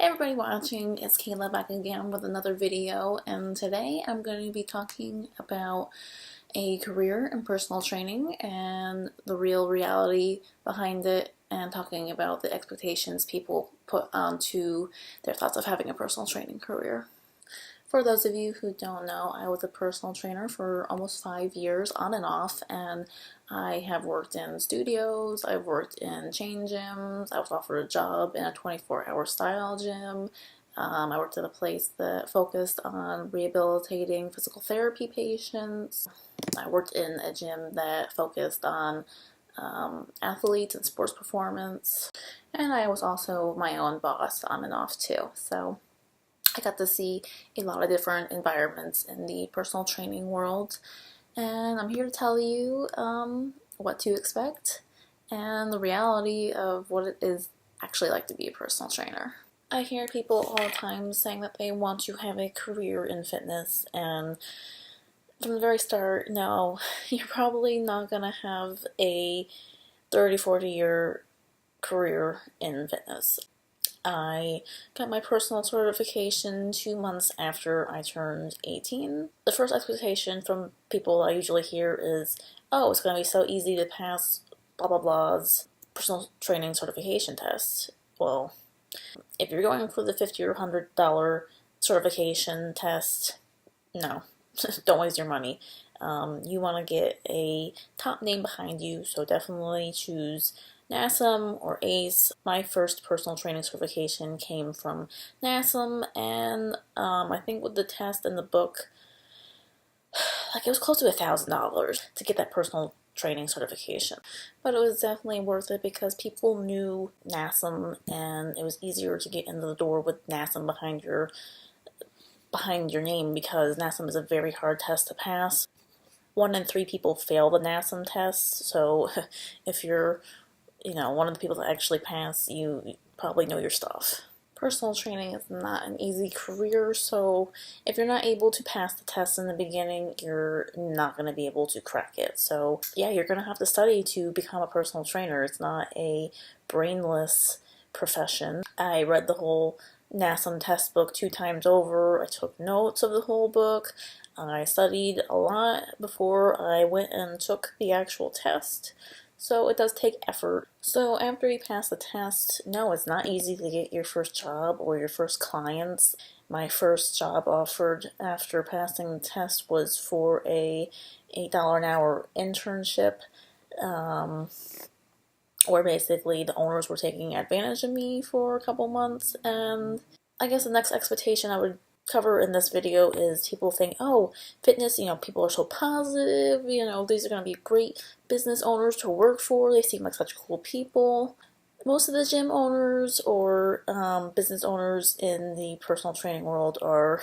Hey everybody watching, it's Kayla back again with another video, and today I'm going to be talking about a career in personal training and the real reality behind it, and talking about the expectations people put onto their thoughts of having a personal training career. For those of you who don't know, I was a personal trainer for almost 5 years on and off, and I have worked in studios, I've worked in chain gyms, I was offered a job in a 24-hour style gym. I worked at a place that focused on rehabilitating physical therapy patients. I worked in a gym that focused on athletes and sports performance. And I was also my own boss on and off too. So I got to see a lot of different environments in the personal training world, and I'm here to tell you what to expect and the reality of what it is actually like to be a personal trainer. I hear people all the time saying that they want to have a career in fitness, and from the very start, no, you're probably not going to have a 30-40 year career in fitness. I got my personal certification 2 months after I turned 18. The first expectation from people I usually hear is, oh, it's going to be so easy to pass blah blah blah's personal training certification test. Well, if you're going for the $50 or $100 certification test, no, don't waste your money. You want to get a top name behind you, so definitely choose NASM or ACE. My first personal training certification came from NASM, and I think with the test and the book, like it was close to $1,000 to get that personal training certification. But it was definitely worth it because people knew NASM, and it was easier to get into the door with NASM behind your name, because NASM is a very hard test to pass. 1 in 3 people fail the NASM test, so if you're one of the people that actually pass, you probably know your stuff. Personal training is not an easy career, so if you're not able to pass the test in the beginning, you're not going to be able to crack it. So yeah, you're going to have to study to become a personal trainer. It's not a brainless profession. I read the whole NASM test book 2 times over. I took notes of the whole book. I studied a lot before I went and took the actual test. So it does take effort. So after you pass the test, no, it's not easy to get your first job or your first clients. My first job offered after passing the test was for a $8 an hour internship, where basically the owners were taking advantage of me for a couple months. And I guess the next expectation I would cover in this video is people think, oh, fitness, people are so positive, these are going to be great business owners to work for, they seem like such cool people. Most of the gym owners or business owners in the personal training world are,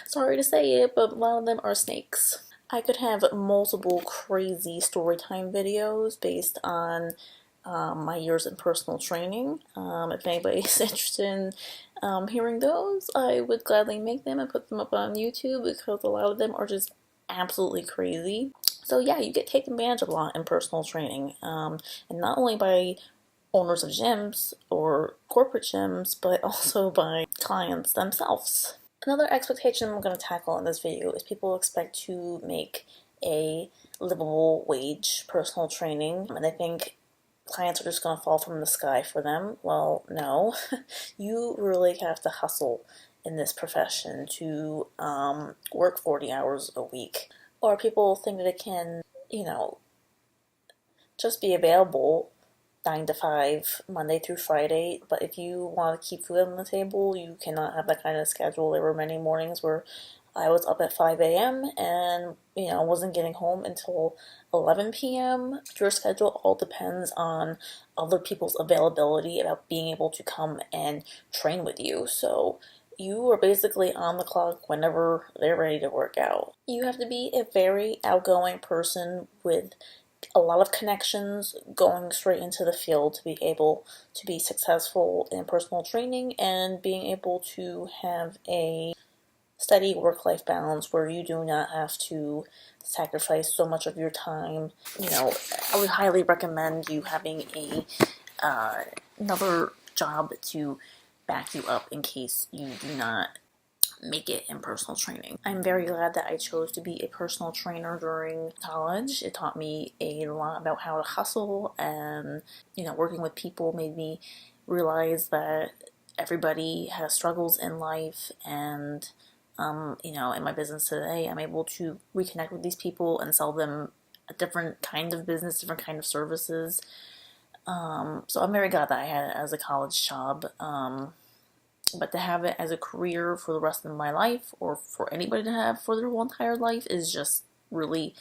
sorry to say it, but a lot of them are snakes. I could have multiple crazy story time videos based on my years in personal training. If anybody's interested in hearing those, I would gladly make them and put them up on YouTube, because a lot of them are just absolutely crazy. So yeah, you get taken advantage of a lot in personal training, and not only by owners of gyms or corporate gyms, but also by clients themselves. Another expectation I'm going to tackle in this video is people expect to make a livable wage personal training, and they think clients are just going to fall from the sky for them. Well, no. You really have to hustle in this profession to work 40 hours a week. Or people think that it can, just be available 9 to 5, Monday through Friday, but if you want to keep food on the table, you cannot have that kind of schedule. There were many mornings where I was up at 5 a.m. and, wasn't getting home until 11 p.m. Your schedule all depends on other people's availability about being able to come and train with you. So you are basically on the clock whenever they're ready to work out. You have to be a very outgoing person with a lot of connections going straight into the field to be able to be successful in personal training, and being able to have a steady work-life balance where you do not have to sacrifice so much of your time. I would highly recommend you having another job to back you up in case you do not make it in personal training. I'm very glad that I chose to be a personal trainer during college. It taught me a lot about how to hustle, and working with people made me realize that everybody has struggles in life, and in my business today, I'm able to reconnect with these people and sell them a different kind of business, different kind of services. So I'm very glad that I had it as a college job. But to have it as a career for the rest of my life, or for anybody to have for their whole entire life, is just really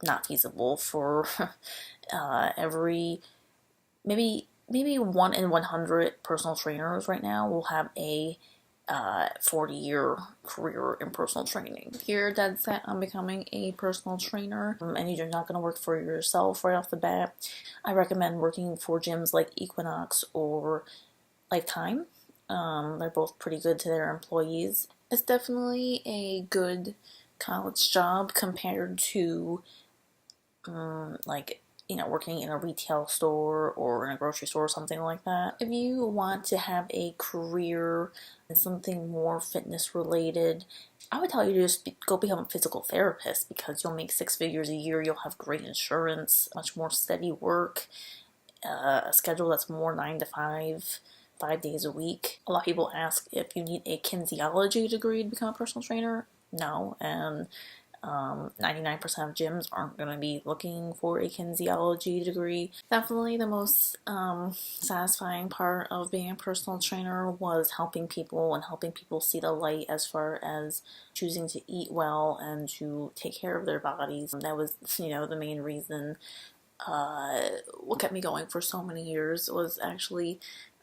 not feasible for every, maybe 1 in 100 personal trainers right now will have a 40-year career in personal training. If you're dead set on becoming a personal trainer, and you're not going to work for yourself right off the bat, I recommend working for gyms like Equinox or Lifetime. They're both pretty good to their employees. It's definitely a good college job compared to working in a retail store or in a grocery store or something like that. If you want to have a career in something more fitness related, I would tell you to just go become a physical therapist, because you'll make 6 figures a year, you'll have great insurance, much more steady work, a schedule that's more 9 to 5 days a week. A lot of people ask if you need a kinesiology degree to become a personal trainer. No, and 99% of gyms aren't going to be looking for a kinesiology degree. Definitely the most satisfying part of being a personal trainer was helping people, and helping people see the light as far as choosing to eat well and to take care of their bodies. And that was, the main reason what kept me going for so many years, was actually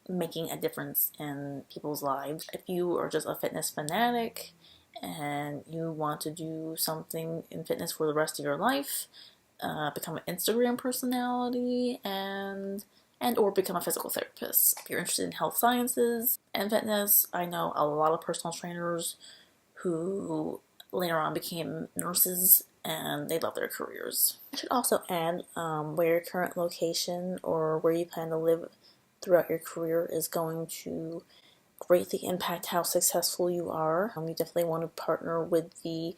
making a difference in people's lives. If you are just a fitness fanatic and you want to do something in fitness for the rest of your life, become an Instagram personality, and or become a physical therapist. If you're interested in health sciences and fitness, I know a lot of personal trainers who later on became nurses, and they love their careers. I should also add, where your current location or where you plan to live throughout your career is going to greatly impact how successful you are. You definitely want to partner with the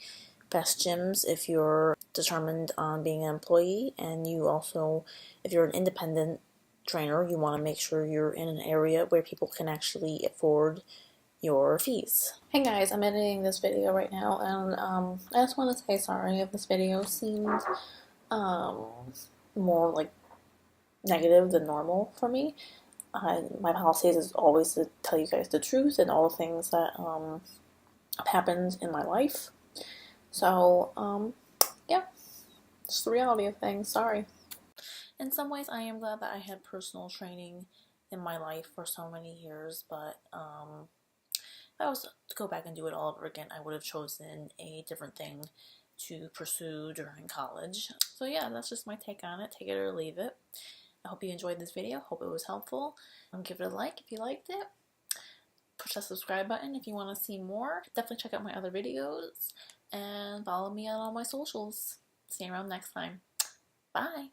best gyms if you're determined on being an employee, and you also, if you're an independent trainer, you want to make sure you're in an area where people can actually afford your fees. Hey guys, I'm editing this video right now, and I just want to say sorry if this video seemed more like negative than normal for me. My policy is always to tell you guys the truth and all the things that have happened in my life. So, yeah, it's the reality of things. Sorry. In some ways, I am glad that I had personal training in my life for so many years, but if I was to go back and do it all over again, I would have chosen a different thing to pursue during college. So yeah, that's just my take on it. Take it or leave it. I hope you enjoyed this video. Hope it was helpful. Give it a like if you liked it. Push that subscribe button if you want to see more. Definitely check out my other videos, and follow me on all my socials. See you around next time. Bye!